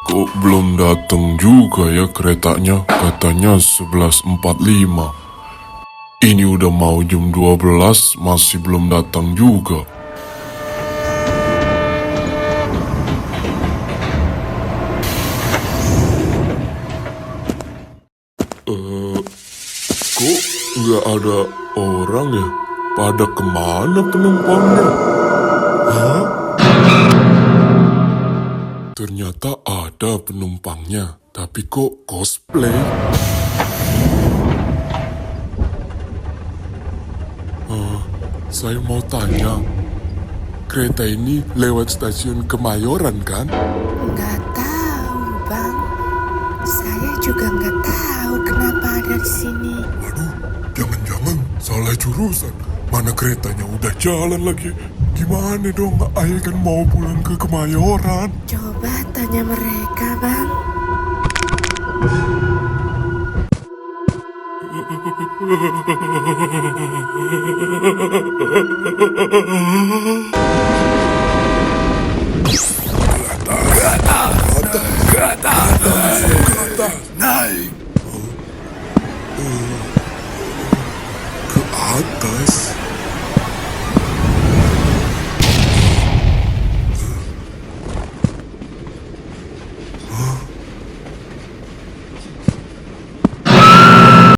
Kok belum datang juga ya keretanya? Katanya 11.45. Ini udah mau jam 12, masih belum datang juga. Kok nggak ada orang ya? Pada kemana penumpangnya? Hah? Ternyata ada penumpangnya, tapi kok cosplay? Saya mau tanya, kereta ini lewat stasiun Kemayoran kan? Nggak tahu, Bang. Saya juga nggak tahu kenapa ada di sini. Waduh, jangan-jangan salah jurusan. Mana keretanya udah jalan lagi. Gimana dong, Ayah kan mau pulang ke Kemayoran. Coba tanya mereka, Bang. Naik ke atas.